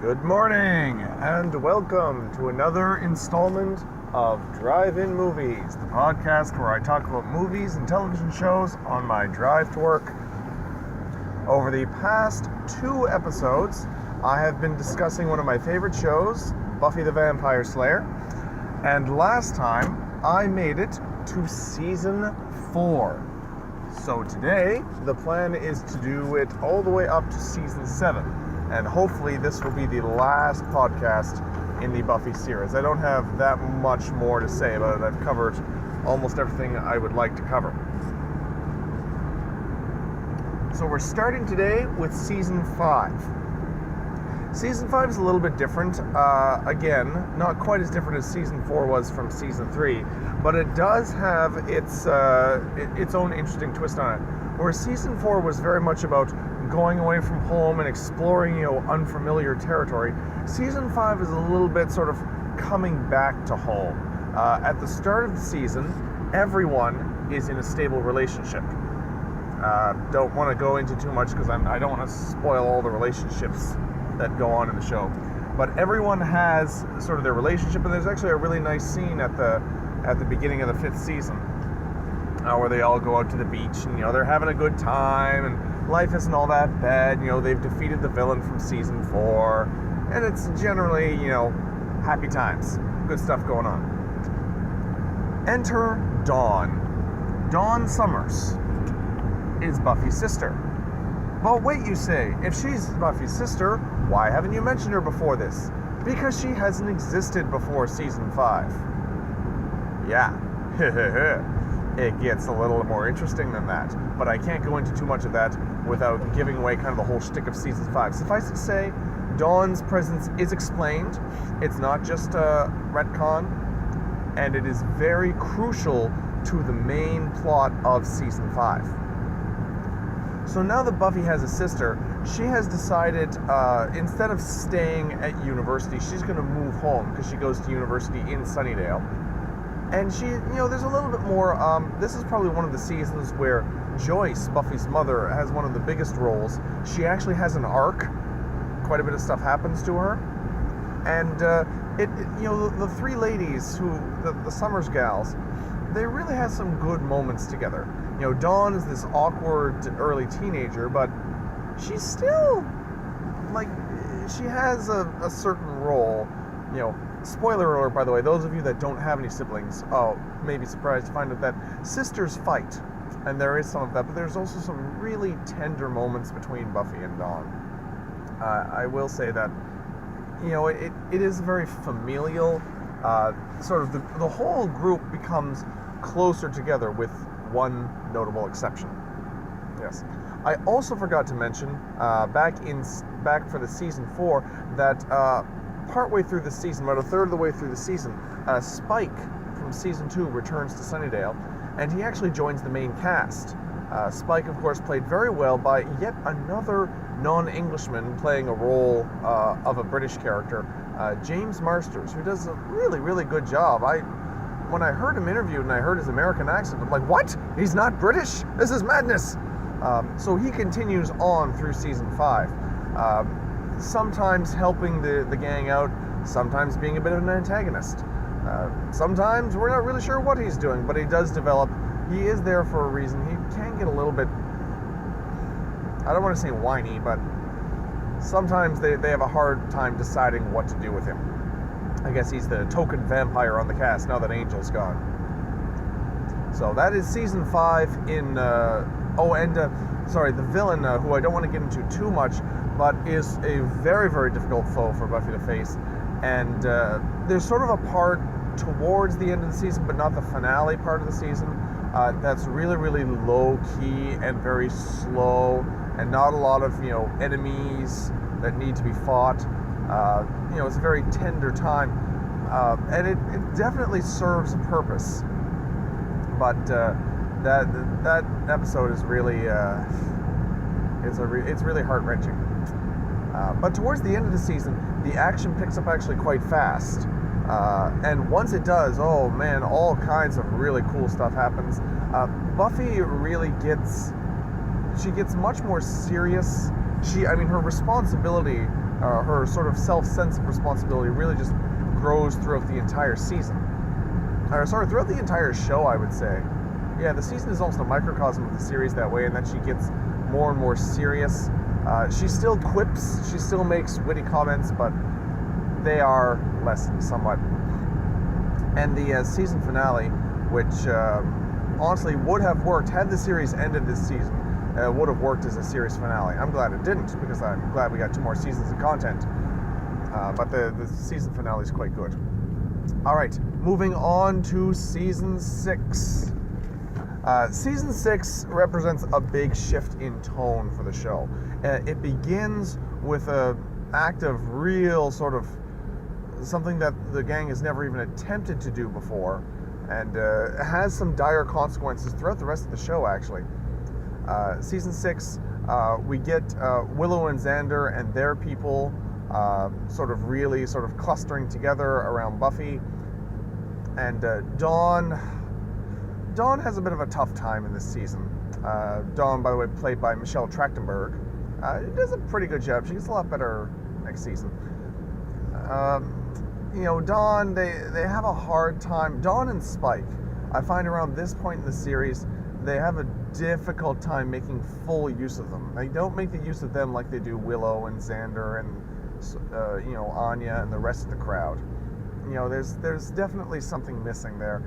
Good morning, and welcome to another installment of Drive-In Movies, the podcast where I talk about movies and television shows on my drive to work. Over the past 2 episodes, I have been discussing one of my favorite shows, Buffy the Vampire Slayer, and last time I made it to Season 4. So today, the plan is to do it all the way up to Season 7. And hopefully this will be the last podcast in the Buffy series. I don't have that much more to say about it. I've covered almost everything I would like to cover. So we're starting today with Season 5. Season 5 is a little bit different. Again, not quite as different as Season 4 was from Season 3, but it does have its own interesting twist on it. Whereas Season 4 was very much about going away from home and exploring, unfamiliar territory, Season 5 is a little bit sort of coming back to home. At the start of the season, everyone is in a stable relationship. Don't want to go into too much because I don't want to spoil all the relationships that go on in the show. But everyone has sort of their relationship, and there's actually a really nice scene at the beginning of the 5th season where they all go out to the beach and they're having a good time and life isn't all that bad. They've defeated the villain from Season 4, and it's generally happy times, good stuff going on. Enter Dawn. Dawn Summers is Buffy's sister. But wait, you say, if she's Buffy's sister, why haven't you mentioned her before this? Because she hasn't existed before Season 5. Yeah, it gets a little more interesting than that, but I can't go into too much of that without giving away kind of the whole shtick of Season 5. Suffice it to say, Dawn's presence is explained. It's not just a retcon, and it is very crucial to the main plot of Season 5. So now that Buffy has a sister, she has decided, instead of staying at university, she's going to move home because she goes to university in Sunnydale. And she, there's a little bit more, this is probably one of the seasons where Joyce, Buffy's mother, has one of the biggest roles. She actually has an arc. Quite a bit of stuff happens to her. And, the 3 ladies the Summers gals, they really have some good moments together. Dawn is this awkward early teenager, but she's still, she has a certain role. Spoiler alert, by the way, those of you that don't have any siblings, may be surprised to find out that sisters fight. And there is some of that, but there's also some really tender moments between Buffy and Dawn. I will say that, it is very familial. Sort of the whole group becomes closer together with one notable exception. Yes. I also forgot to mention, back for the Season 4, that partway through the season, about a third of the way through the season, Spike from Season 2 returns to Sunnydale, and he actually joins the main cast. Spike, of course, played very well by yet another non-Englishman playing a role of a British character, James Marsters, who does a really, really good job. When I heard him interviewed and I heard his American accent, I'm like, what? He's not British? This is madness! So he continues on through Season 5. Sometimes helping the gang out, sometimes being a bit of an antagonist. Sometimes we're not really sure what he's doing, but he does develop. He is there for a reason. He can get a little bit, I don't want to say whiny, but sometimes they have a hard time deciding what to do with him. I guess he's the token vampire on the cast now that Angel's gone. So that is Season 5 in, the villain, who I don't want to get into too much, but is a very, very difficult foe for Buffy to face. And there's sort of a part towards the end of the season, but not the finale part of the season, that's really, really low-key and very slow, and not a lot of, enemies that need to be fought. It's a very tender time, and it definitely serves a purpose. But that episode is really, it's really heart-wrenching. But towards the end of the season, the action picks up actually quite fast. And once it does, oh man, all kinds of really cool stuff happens. Buffy really gets much more serious. Her responsibility her sort of sense of responsibility really just grows throughout the entire season. Throughout the entire show, I would say. Yeah, the season is almost a microcosm of the series that way, and then she gets more and more serious. She still quips, she still makes witty comments, but they are lessened somewhat. And the season finale, which honestly would have worked had the series ended this season, would have worked as a series finale. I'm glad it didn't, because I'm glad we got 2 more seasons of content. But the season finale is quite good. All right, moving on to season 6. Season 6 represents a big shift in tone for the show. It begins with an act of real sort of something that the gang has never even attempted to do before, and has some dire consequences throughout the rest of the show, actually. Season 6, we get Willow and Xander and their people sort of really sort of clustering together around Buffy, and Dawn has a bit of a tough time in this season. Dawn, by the way, played by Michelle Trachtenberg, does a pretty good job. She gets a lot better next season. Dawn, they have a hard time. Dawn and Spike, I find around this point in the series, they have a difficult time making full use of them. They don't make the use of them like they do Willow and Xander and Anya and the rest of the crowd. There's definitely something missing there.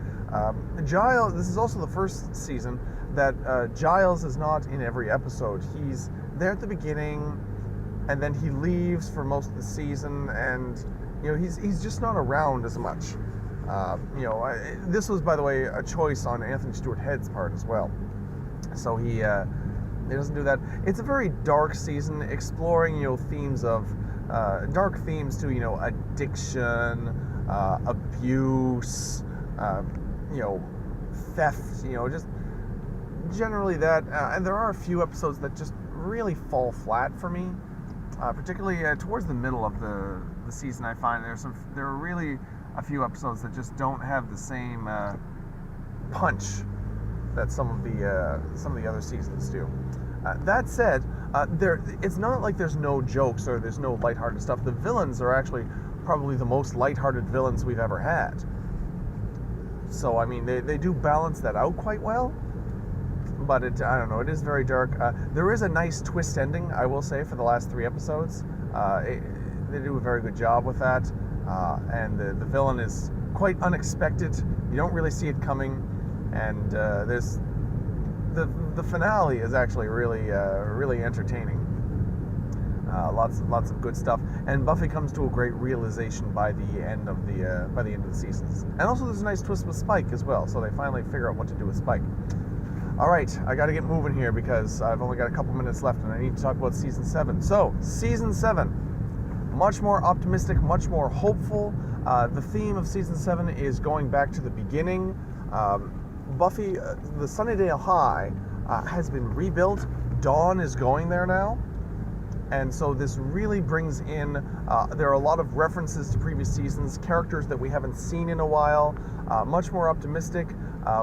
Giles, this is also the first season that Giles is not in every episode. He's there at the beginning, and then he leaves for most of the season, and he's just not around as much. This was, by the way, a choice on Anthony Stewart Head's part as well. So he doesn't do that. It's a very dark season, exploring themes of dark themes to addiction, abuse, theft, just generally that. And there are a few episodes that just really fall flat for me, particularly towards the middle of the season. I find there are really a few episodes that just don't have the same punch that some of the other seasons do. That said, it's not like there's no jokes or there's no lighthearted stuff. The villains are actually probably the most lighthearted villains we've ever had. So, I mean, they do balance that out quite well. But I don't know, it is very dark. There is a nice twist ending, I will say, for the last 3 episodes. They do a very good job with that. And the villain is quite unexpected. You don't really see it coming. And there's the finale is actually really entertaining. Lots of good stuff, and Buffy comes to a great realization by the end of the seasons. And also, there's a nice twist with Spike as well. So they finally figure out what to do with Spike. All right, I got to get moving here because I've only got a couple minutes left, and I need to talk about season 7. So, season 7, much more optimistic, much more hopeful. The theme of season 7 is going back to the beginning. Buffy, the Sunnydale High, has been rebuilt. Dawn is going there now. And so this really brings in, there are a lot of references to previous seasons, characters that we haven't seen in a while, much more optimistic.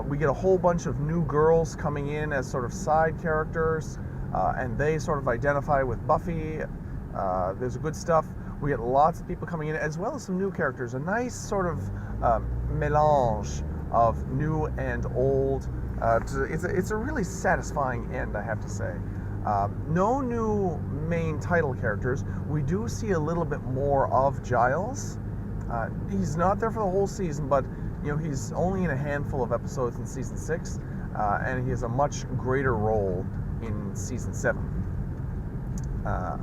We get a whole bunch of new girls coming in as sort of side characters, and they sort of identify with Buffy. There's good stuff. We get lots of people coming in, as well as some new characters. A nice sort of melange of new and old. It's a really satisfying end, I have to say. No new main title characters. We do see a little bit more of Giles. He's not there for the whole season, but he's only in a handful of episodes in season 6, and he has a much greater role in season 7,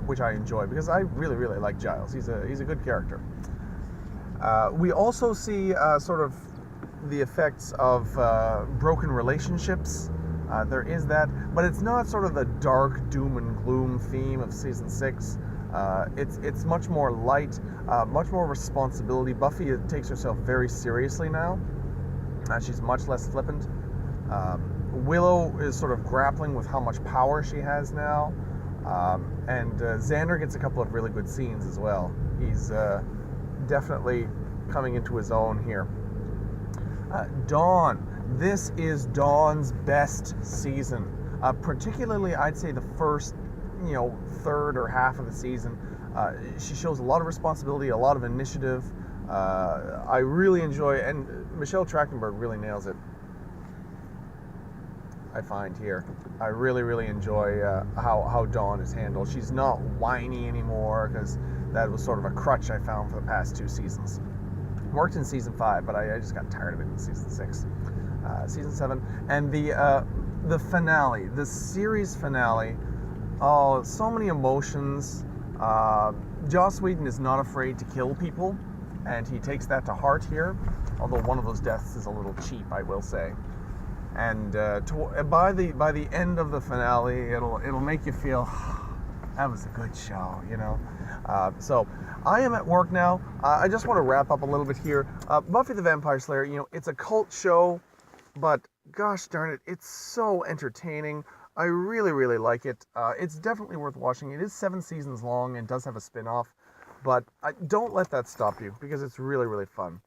which I enjoy because I really like Giles. He's a good character. We also see sort of the effects of broken relationships. There is that, but it's not sort of the dark doom and gloom theme of season 6. It's much more light, much more responsibility. Buffy takes herself very seriously now. She's much less flippant. Willow is sort of grappling with how much power she has now. And Xander gets a couple of really good scenes as well. He's definitely coming into his own here. Dawn. This is Dawn's best season. Particularly, I'd say the first third or half of the season, she shows a lot of responsibility, a lot of initiative. I really enjoy, and Michelle Trachtenberg really nails it. I find here, I really, really enjoy how Dawn is handled. She's not whiny anymore, because that was sort of a crutch I found for the past 2 seasons. Worked in season 5, but I just got tired of it in season 6. Season 7, and the finale, the series finale. Oh, so many emotions. Joss Whedon is not afraid to kill people, and he takes that to heart here. Although one of those deaths is a little cheap, I will say. And by the end of the finale, it'll make you feel that was a good show, So I am at work now. I just want to wrap up a little bit here. Buffy the Vampire Slayer, it's a cult show, but gosh darn it, it's so entertaining. I really, really like it. It's definitely worth watching. It is 7 seasons long and does have a spin-off, but don't let that stop you, because it's really, really fun.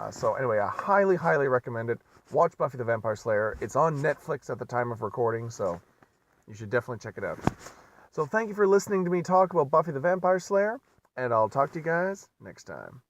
So anyway, I highly, highly recommend it. Watch Buffy the Vampire Slayer. It's on Netflix at the time of recording, so you should definitely check it out. So thank you for listening to me talk about Buffy the Vampire Slayer, and I'll talk to you guys next time.